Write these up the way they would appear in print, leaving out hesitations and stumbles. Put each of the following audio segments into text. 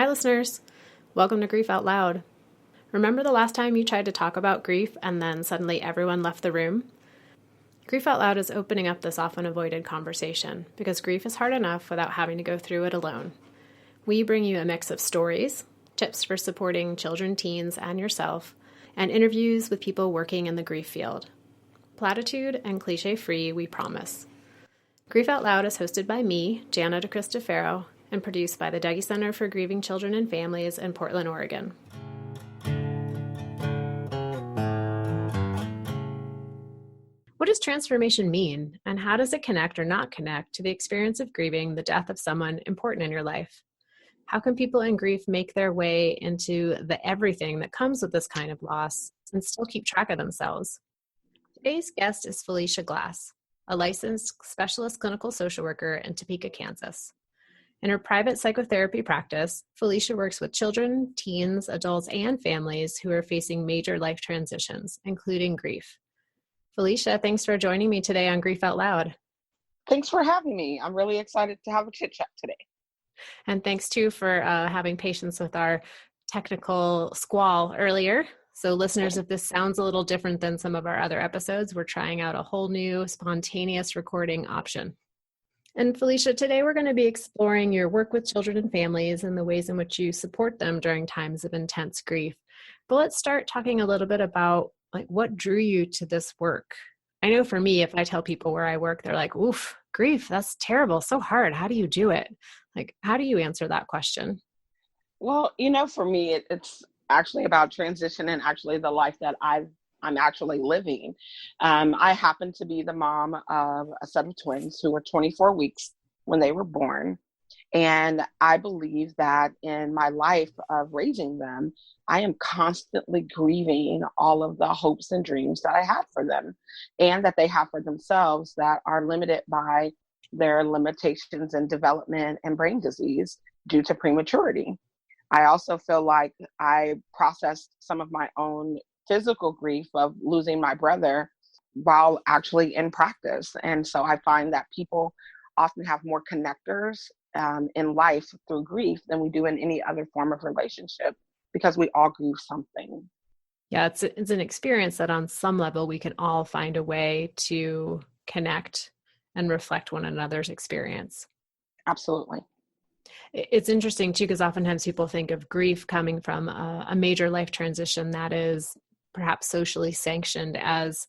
Hi, listeners. Welcome to Grief Out Loud. Remember the last time you tried to talk about grief and then suddenly everyone left the room? Grief Out Loud is opening up this often avoided conversation because grief is hard enough without having to go through it alone. We bring you a mix of stories, tips for supporting children, teens, and yourself, and interviews with people working in the grief field. Platitude and cliche-free, we promise. Grief Out Loud is hosted by me, Jana DeCristofaro, and produced by the Dougy Center for Grieving Children and Families in Portland, Oregon. What does transformation mean, and how does it connect or not connect to the experience of grieving the death of someone important in your life? How can people in grief make their way into the everything that comes with this kind of loss and still keep track of themselves? Today's guest is Phelica Glass, a licensed specialist clinical social worker in Topeka, Kansas. In her private psychotherapy practice, Phelica works with children, teens, adults, and families who are facing major life transitions, including grief. Phelica, thanks for joining me today on Grief Out Loud. Thanks for having me. I'm really excited to have a chit chat today. And thanks too for having patience with our technical squall earlier. So listeners, if this sounds a little different than some of our other episodes, we're trying out a whole new spontaneous recording option. And Phelica, today we're going to be exploring your work with children and families and the ways in which you support them during times of intense grief. But let's start talking a little bit about what drew you to this work. I know for me, if I tell people where I work, they're like, oof, grief, that's terrible, so hard. How do you do it? How do you answer that question? Well, for me, it's actually about transition and actually the life that I'm actually living. I happen to be the mom of a set of twins who were 24 weeks when they were born. And I believe that in my life of raising them, I am constantly grieving all of the hopes and dreams that I had for them and that they have for themselves that are limited by their limitations in development and brain disease due to prematurity. I also feel like I processed some of my own physical grief of losing my brother while actually in practice. And so I find that people often have more connectors in life through grief than we do in any other form of relationship because we all grieve something. Yeah, it's an experience that on some level we can all find a way to connect and reflect one another's experience. Absolutely. It's interesting too, because oftentimes people think of grief coming from a major life transition that is perhaps socially sanctioned as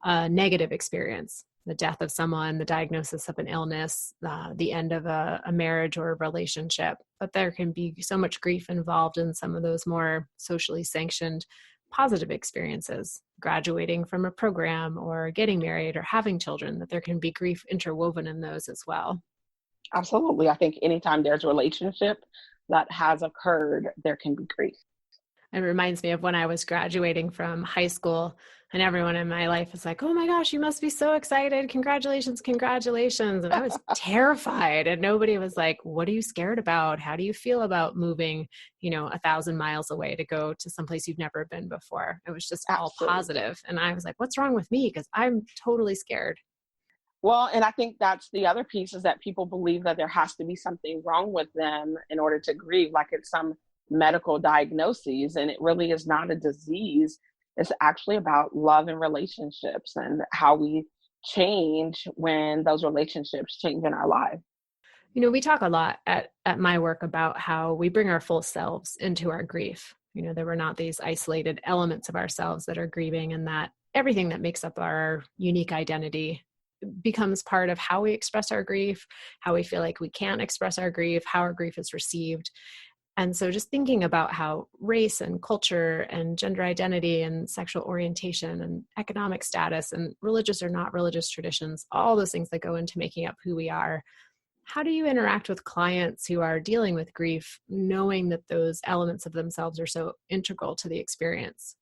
a negative experience. The death of someone, the diagnosis of an illness, the end of a marriage or a relationship. But there can be so much grief involved in some of those more socially sanctioned positive experiences, graduating from a program or getting married or having children, that there can be grief interwoven in those as well. Absolutely. I think anytime there's a relationship that has occurred, there can be grief. It reminds me of when I was graduating from high school and everyone in my life was like, oh my gosh, you must be so excited. Congratulations, congratulations. And I was terrified. And nobody was like, what are you scared about? How do you feel about moving, 1,000 miles away to go to someplace you've never been before? It was just all positive. And I was like, what's wrong with me? Because I'm totally scared. Well, and I think that's the other piece is that people believe that there has to be something wrong with them in order to grieve, like it's some medical diagnoses, and it really is not a disease. It's actually about love and relationships and how we change when those relationships change in our lives. We talk a lot at my work about how we bring our full selves into our grief. There were not these isolated elements of ourselves that are grieving, and that everything that makes up our unique identity becomes part of how we express our grief, how we feel like we can't express our grief, how our grief is received. And so just thinking about how race and culture and gender identity and sexual orientation and economic status and religious or not religious traditions, all those things that go into making up who we are. How do you interact with clients who are dealing with grief, knowing that those elements of themselves are so integral to the experience?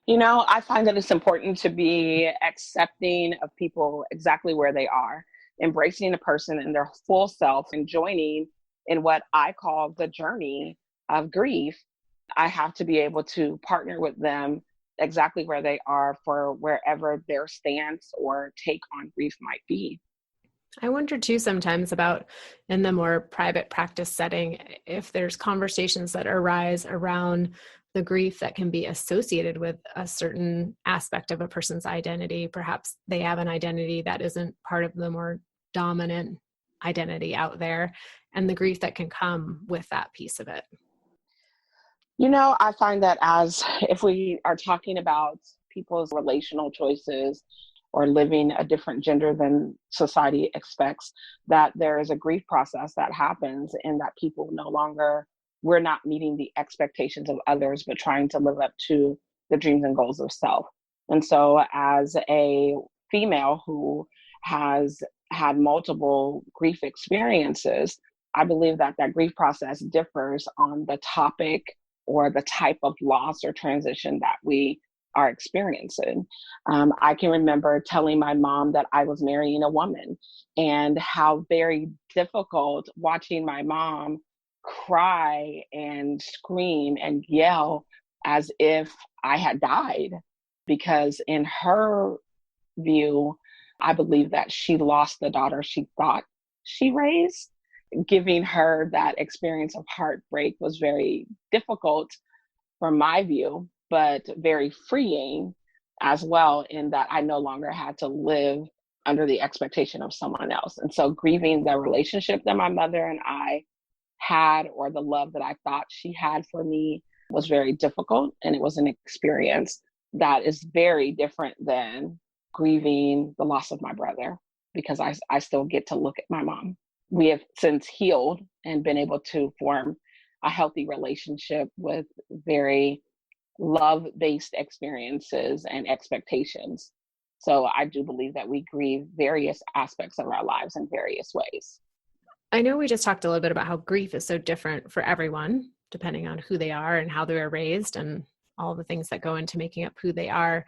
I find that it's important to be accepting of people exactly where they are, embracing a person in their full self and joining in what I call the journey of grief. I have to be able to partner with them exactly where they are for wherever their stance or take on grief might be. I wonder too sometimes about in the more private practice setting, if there's conversations that arise around the grief that can be associated with a certain aspect of a person's identity. Perhaps they have an identity that isn't part of the more dominant identity out there, and the grief that can come with that piece of it. I find that as if we are talking about people's relational choices or living a different gender than society expects, that there is a grief process that happens and that people no longer, we're not meeting the expectations of others, but trying to live up to the dreams and goals of self. And so, as a female who has had multiple grief experiences, I believe that that grief process differs on the topic or the type of loss or transition that we are experiencing. I can remember telling my mom that I was marrying a woman and how very difficult watching my mom cry and scream and yell as if I had died. Because in her view, I believe that she lost the daughter she thought she raised. Giving her that experience of heartbreak was very difficult from my view, but very freeing as well, in that I no longer had to live under the expectation of someone else. And so grieving the relationship that my mother and I had, or the love that I thought she had for me, was very difficult. And it was an experience that is very different than grieving the loss of my brother, because I still get to look at my mom. We have since healed and been able to form a healthy relationship with very love-based experiences and expectations. So I do believe that we grieve various aspects of our lives in various ways. I know we just talked a little bit about how grief is so different for everyone, depending on who they are and how they were raised and all the things that go into making up who they are.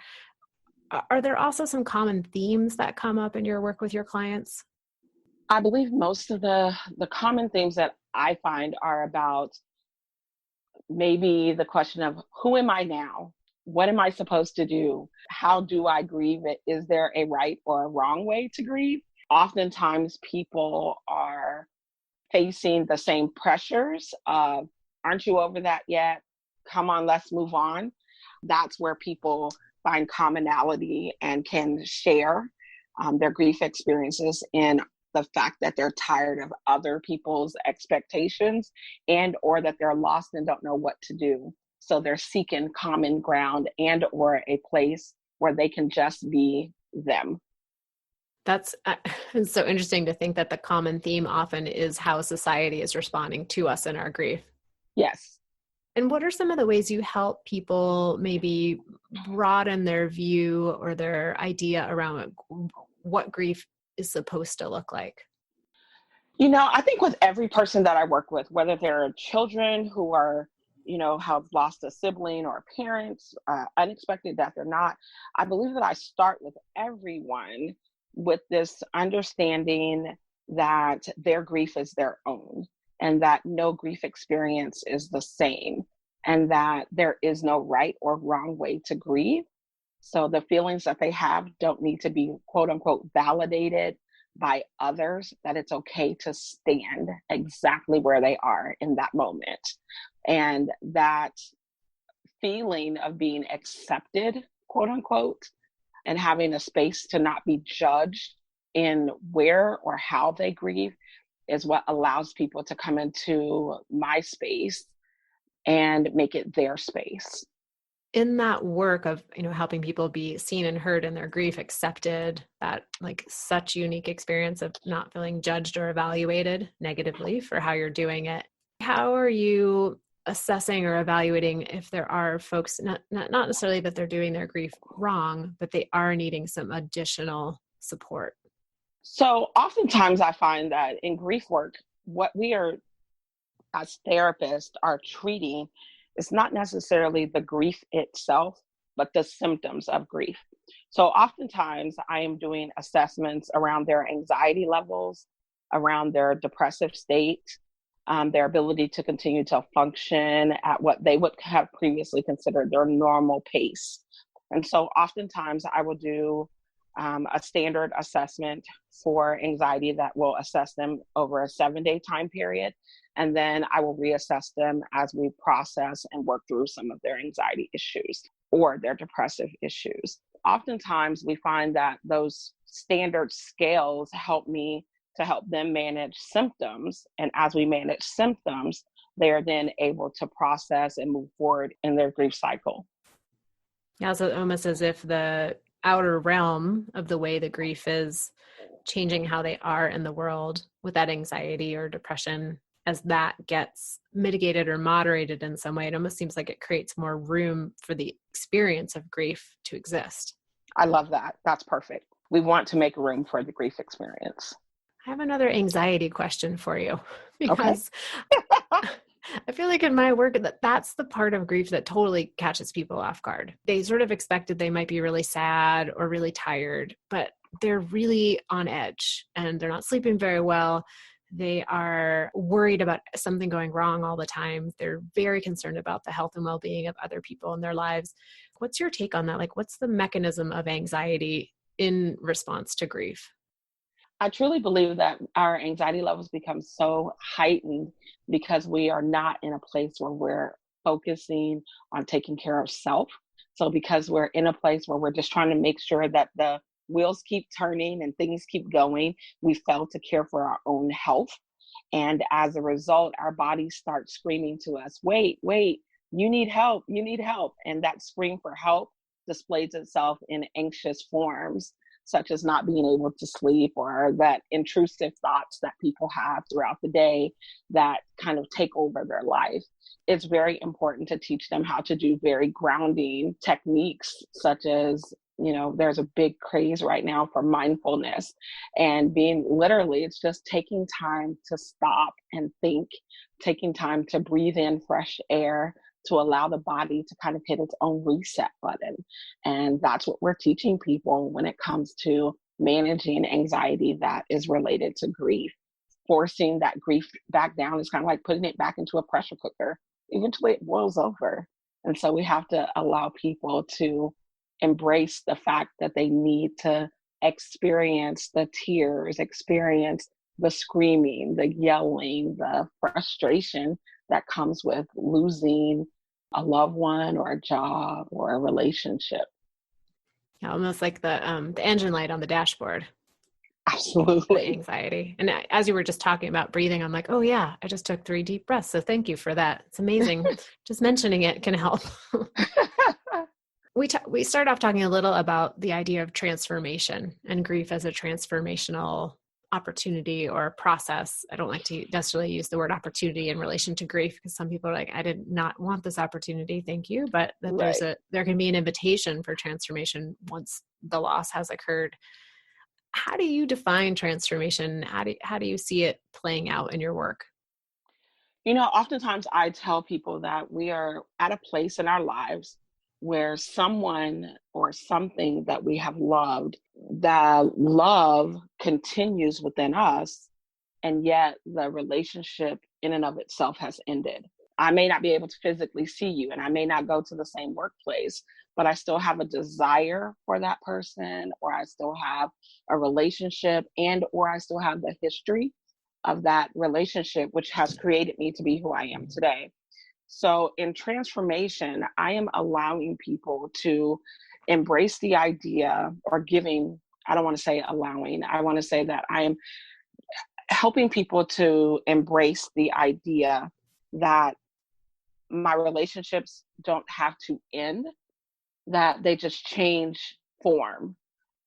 Are there also some common themes that come up in your work with your clients? I believe most of the common themes that I find are about maybe the question of, who am I now? What am I supposed to do? How do I grieve it? Is there a right or a wrong way to grieve? Oftentimes people are facing the same pressures of, aren't you over that yet? Come on, let's move on. That's where people find commonality and can share their grief experiences in the fact that they're tired of other people's expectations, and or that they're lost and don't know what to do. So they're seeking common ground and or a place where they can just be them. That's it's so interesting to think that the common theme often is how society is responding to us in our grief. Yes. And what are some of the ways you help people maybe broaden their view or their idea around what grief is supposed to look like? I think with every person that I work with, whether they're children who are, have lost a sibling or a parent, unexpected death or not, I believe that I start with everyone with this understanding that their grief is their own, and that no grief experience is the same, and that there is no right or wrong way to grieve. So the feelings that they have don't need to be, quote unquote, validated by others, that it's okay to stand exactly where they are in that moment. And that feeling of being accepted, quote unquote, and having a space to not be judged in where or how they grieve is what allows people to come into my space and make it their space. In that work of, helping people be seen and heard in their grief, accepted, that like such unique experience of not feeling judged or evaluated negatively for how you're doing it, how are you assessing or evaluating if there are folks, not necessarily that they're doing their grief wrong, but they are needing some additional support? So oftentimes I find that in grief work, what we are as therapists are treating is not necessarily the grief itself, but the symptoms of grief. So oftentimes I am doing assessments around their anxiety levels, around their depressive state, their ability to continue to function at what they would have previously considered their normal pace. And so oftentimes I will do a standard assessment for anxiety that will assess them over a 7-day time period. And then I will reassess them as we process and work through some of their anxiety issues or their depressive issues. Oftentimes, we find that those standard scales help me to help them manage symptoms. And as we manage symptoms, they are then able to process and move forward in their grief cycle. Yeah, so almost as if the outer realm of the way the grief is changing how they are in the world with that anxiety or depression, as that gets mitigated or moderated in some way, it almost seems like it creates more room for the experience of grief to exist. I love that. That's perfect. We want to make room for the grief experience. I have another anxiety question for you Okay. because I feel like in my work that's the part of grief that totally catches people off guard. They sort of expected they might be really sad or really tired, but they're really on edge and they're not sleeping very well. They are worried about something going wrong all the time. They're very concerned about the health and well-being of other people in their lives. What's your take on that? Like, what's the mechanism of anxiety in response to grief? I truly believe that our anxiety levels become so heightened because we are not in a place where we're focusing on taking care of self. So because we're in a place where we're just trying to make sure that the wheels keep turning and things keep going, we fail to care for our own health. And as a result, our bodies start screaming to us, wait, wait, you need help, you need help. And that scream for help displays itself in anxious forms, such as not being able to sleep or that intrusive thoughts that people have throughout the day that kind of take over their life. It's very important to teach them how to do very grounding techniques, such as, there's a big craze right now for mindfulness and being literally, it's just taking time to stop and think, taking time to breathe in fresh air, to allow the body to kind of hit its own reset button. And that's what we're teaching people when it comes to managing anxiety that is related to grief. Forcing that grief back down is kind of like putting it back into a pressure cooker. Eventually it boils over. And so we have to allow people to embrace the fact that they need to experience the tears, experience the screaming, the yelling, the frustration that comes with losing a loved one or a job or a relationship. Yeah, almost like the engine light on the dashboard. The Absolutely. anxiety. And as you were just talking about breathing, I'm like, oh yeah, I just took 3 deep breaths. So thank you for that. It's amazing. Just mentioning it can help. We start off talking a little about the idea of transformation and grief as a transformational opportunity or process. I don't like to necessarily use the word opportunity in relation to grief because some people are like, I did not want this opportunity, thank you. But that Right. there can be an invitation for transformation once the loss has occurred. How do you define transformation? How do you see it playing out in your work? Oftentimes I tell people that we are at a place in our lives where someone or something that we have loved, the love continues within us, and yet the relationship in and of itself has ended. I may not be able to physically see you and I may not go to the same workplace, but I still have a desire for that person, or I still have a relationship, and or I still have the history of that relationship, which has created me to be who I am today. So in transformation, I am allowing people to embrace the idea, or giving, I don't want to say allowing, I want to say that I am helping people to embrace the idea that my relationships don't have to end, that they just change form.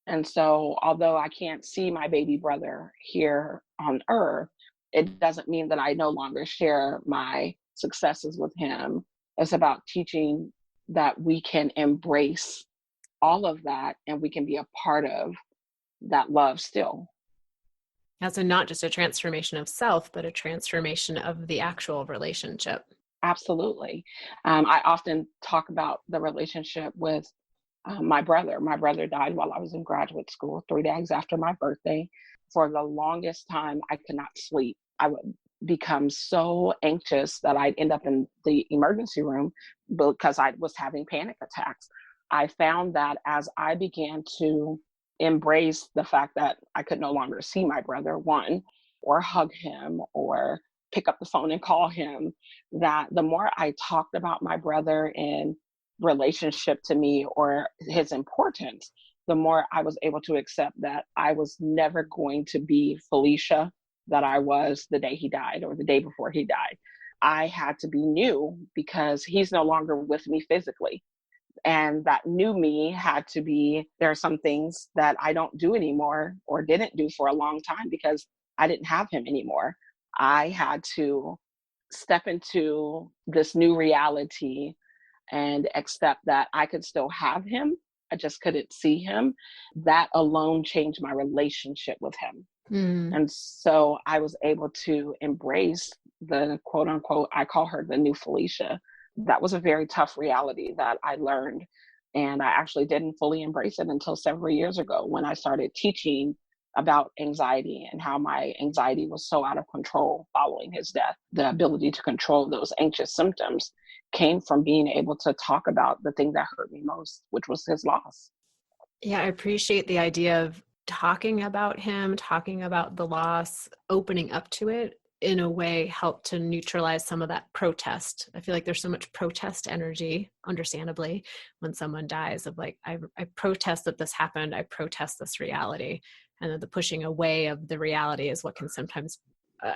And so, although I can't see my baby brother here on earth, it doesn't mean that I no longer share my successes with him. It's about teaching that we can embrace all of that and we can be a part of that love still. So not just a transformation of self, but a transformation of the actual relationship. Absolutely. I often talk about the relationship with my brother. My brother died while I was in graduate school, 3 days after my birthday. For the longest time, I could not sleep. I would become so anxious that I'd end up in the emergency room because I was having panic attacks. I found that as I began to embrace the fact that I could no longer see my brother, one, or hug him or pick up the phone and call him, that the more I talked about my brother and relationship to me or his importance, the more I was able to accept that I was never going to be Phelica that I was the day he died or the day before he died. I had to be new because he's no longer with me physically. And that new me had to be, there are some things that I don't do anymore or didn't do for a long time because I didn't have him anymore. I had to step into this new reality and accept that I could still have him. I just couldn't see him. That alone changed my relationship with him. Mm. And so I was able to embrace the quote unquote, I call her the new Phelica. That was a very tough reality that I learned. And I actually didn't fully embrace it until several years ago when I started teaching about anxiety and how my anxiety was so out of control following his death. The ability to control those anxious symptoms came from being able to talk about the thing that hurt me most, which was his loss. Yeah, I appreciate the idea of talking about him, talking about the loss, opening up to it in a way helped to neutralize some of that protest. I feel like there's so much protest energy, understandably, when someone dies of like, I protest that this happened. I protest this reality. And then the pushing away of the reality is what can sometimes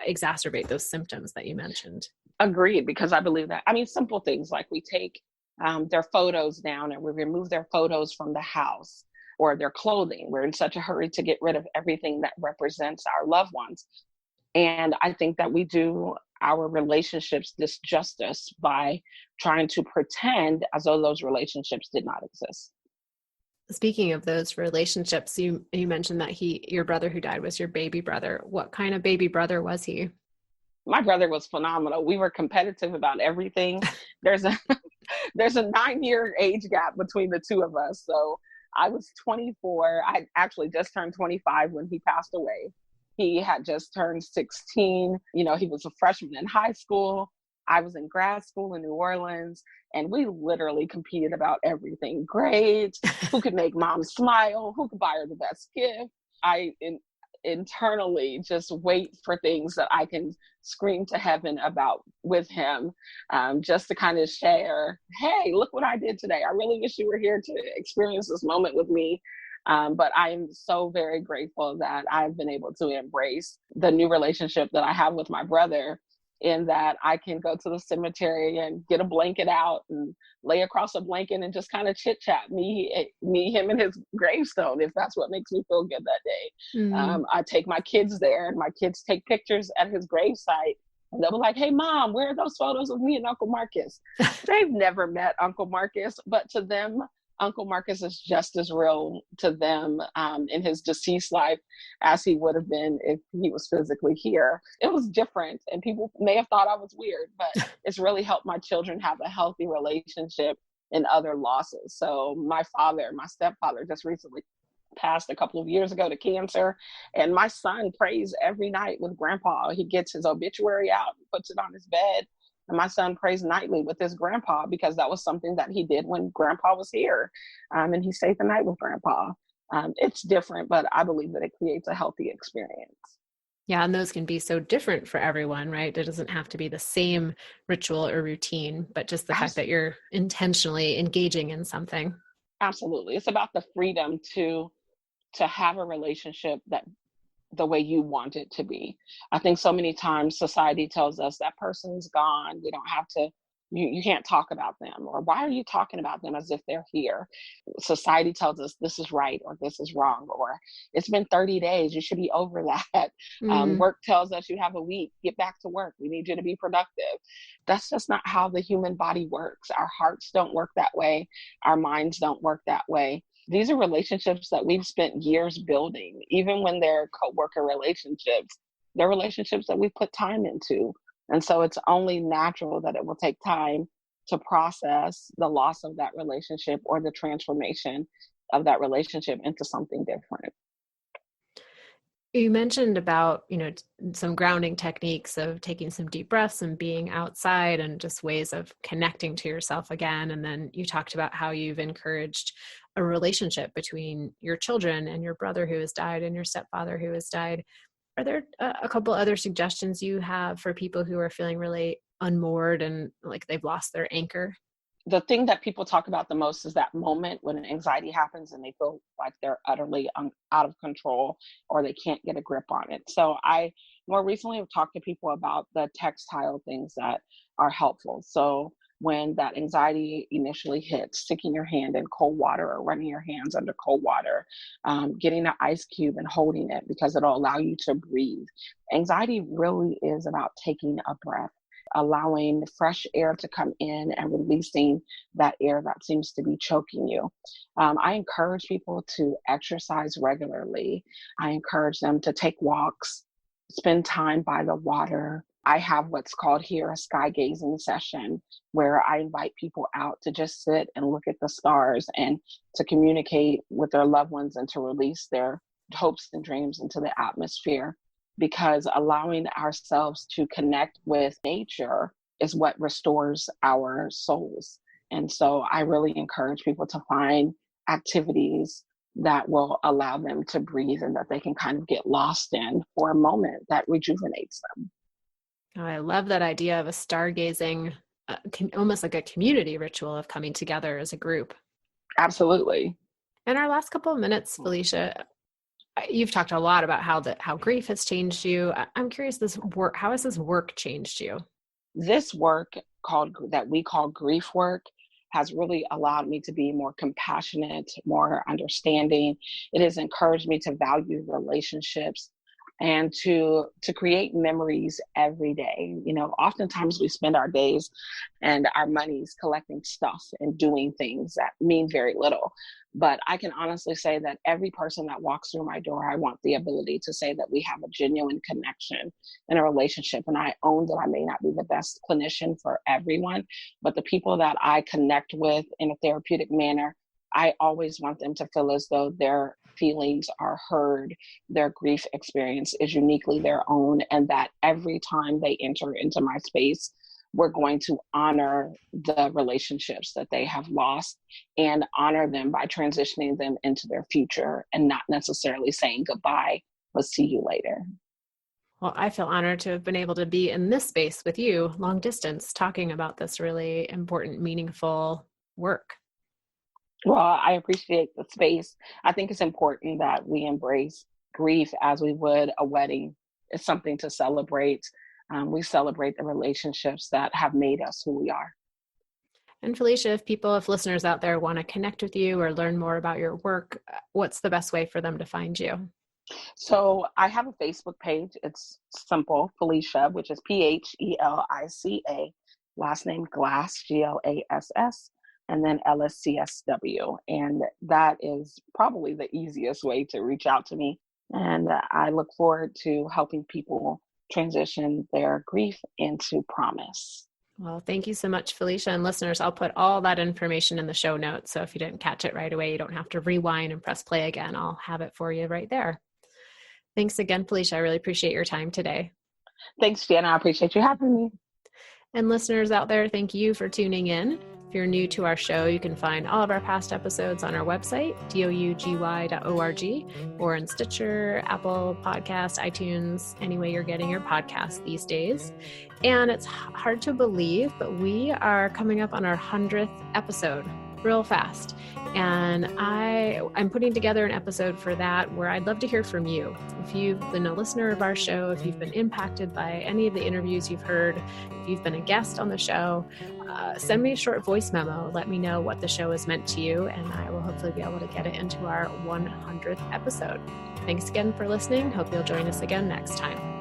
exacerbate those symptoms that you mentioned. Agreed, because I believe that. I mean, simple things like we take their photos down and we remove their photos from the house or their clothing. We're in such a hurry to get rid of everything that represents our loved ones. And I think that we do our relationships this justice by trying to pretend as though those relationships did not exist. Speaking of those relationships, you mentioned that your brother who died was your baby brother. What kind of baby brother was he? My brother was phenomenal. We were competitive about everything. There's a there's a 9-year age gap between the two of us. So I was 24. I actually just turned 25 when he passed away. He had just turned 16. You know, he was a freshman in high school. I was in grad school in New Orleans, and we literally competed about everything. Grades, who could make mom smile, who could buy her the best gift. Internally just wait for things that I can scream to heaven about with him, just to kind of share, hey, look what I did today. I really wish you were here to experience this moment with me. But I'm so very grateful that I've been able to embrace the new relationship that I have with my brother, in that I can go to the cemetery and get a blanket out and lay across a blanket and just kind of chit chat, me, him, and his gravestone, if that's what makes me feel good that day. Mm. I take my kids there, and my kids take pictures at his gravesite. And they'll be like, hey, Mom, where are those photos of me and Uncle Marcus? They've never met Uncle Marcus, but to them, Uncle Marcus is just as real to them in his deceased life as he would have been if he was physically here. It was different, and people may have thought I was weird, but it's really helped my children have a healthy relationship in other losses. So my stepfather, just recently passed a couple of years ago to cancer, and my son prays every night with grandpa. He gets his obituary out and puts it on his bed. And my son prays nightly with his grandpa because that was something that he did when grandpa was here. And he stayed the night with grandpa. It's different, but I believe that it creates a healthy experience. Yeah, and those can be so different for everyone, right? It doesn't have to be the same ritual or routine, but just the fact that you're intentionally engaging in something. Absolutely. It's about the freedom to have a relationship that the way you want it to be. I think so many times society tells us that person's gone. We don't have to, you can't talk about them, or why are you talking about them as if they're here? Society tells us this is right or this is wrong, or it's been 30 days. You should be over that. Mm. Work tells us you have a week, get back to work. We need you to be productive. That's just not how the human body works. Our hearts don't work that way. Our minds don't work that way. These are relationships that we've spent years building. Even when they're coworker relationships, they're relationships that we put time into. And so it's only natural that it will take time to process the loss of that relationship or the transformation of that relationship into something different. You mentioned about, some grounding techniques of taking some deep breaths and being outside and just ways of connecting to yourself again. And then you talked about how you've encouraged a relationship between your children and your brother who has died and your stepfather who has died. Are there a couple other suggestions you have for people who are feeling really unmoored and like they've lost their anchor? The thing that people talk about the most is that moment when an anxiety happens and they feel like they're utterly out of control or they can't get a grip on it. So I more recently have talked to people about the textile things that are helpful. So when that anxiety initially hits, sticking your hand in cold water or running your hands under cold water, getting an ice cube and holding it because it'll allow you to breathe. Anxiety really is about taking a breath, allowing fresh air to come in and releasing that air that seems to be choking you. I encourage people to exercise regularly. I encourage them to take walks, spend time by the water. I have what's called here a sky gazing session where I invite people out to just sit and look at the stars and to communicate with their loved ones and to release their hopes and dreams into the atmosphere, because allowing ourselves to connect with nature is what restores our souls. And so I really encourage people to find activities that will allow them to breathe and that they can kind of get lost in for a moment that rejuvenates them. Oh, I love that idea of a stargazing, almost like a community ritual of coming together as a group. Absolutely. In our last couple of minutes, Phelica, you've talked a lot about how grief has changed you. I'm curious, how has this work changed you? This work that we call grief work has really allowed me to be more compassionate, more understanding. It has encouraged me to value relationships and to create memories every day. You know, oftentimes we spend our days and our monies collecting stuff and doing things that mean very little. But I can honestly say that every person that walks through my door, I want the ability to say that we have a genuine connection in a relationship. And I own that I may not be the best clinician for everyone, but the people that I connect with in a therapeutic manner, I always want them to feel as though their feelings are heard, their grief experience is uniquely their own, and that every time they enter into my space, we're going to honor the relationships that they have lost and honor them by transitioning them into their future and not necessarily saying goodbye, but see you later. Well, I feel honored to have been able to be in this space with you, long distance, talking about this really important, meaningful work. Well, I appreciate the space. I think it's important that we embrace grief as we would a wedding. It's something to celebrate. We celebrate the relationships that have made us who we are. And Phelica, if listeners out there want to connect with you or learn more about your work, what's the best way for them to find you? So I have a Facebook page. It's simple, Phelica, which is Phelica, last name Glass, Glass, and then LSCSW. And that is probably the easiest way to reach out to me. And I look forward to helping people transition their grief into promise. Well, thank you so much, Phelica. And listeners, I'll put all that information in the show notes. So if you didn't catch it right away, you don't have to rewind and press play again. I'll have it for you right there. Thanks again, Phelica. I really appreciate your time today. Thanks, Jen. I appreciate you having me. And listeners out there, thank you for tuning in. If you're new to our show, you can find all of our past episodes on our website, dougy.org, or in Stitcher, Apple Podcast, iTunes, any way you're getting your podcast these days. And it's hard to believe, but we are coming up on our 100th episode real fast. And I'm putting together an episode for that where I'd love to hear from you. If you've been a listener of our show, if you've been impacted by any of the interviews you've heard, if you've been a guest on the show, send me a short voice memo. Let me know what the show has meant to you, and I will hopefully be able to get it into our 100th episode. Thanks again for listening. Hope you'll join us again next time.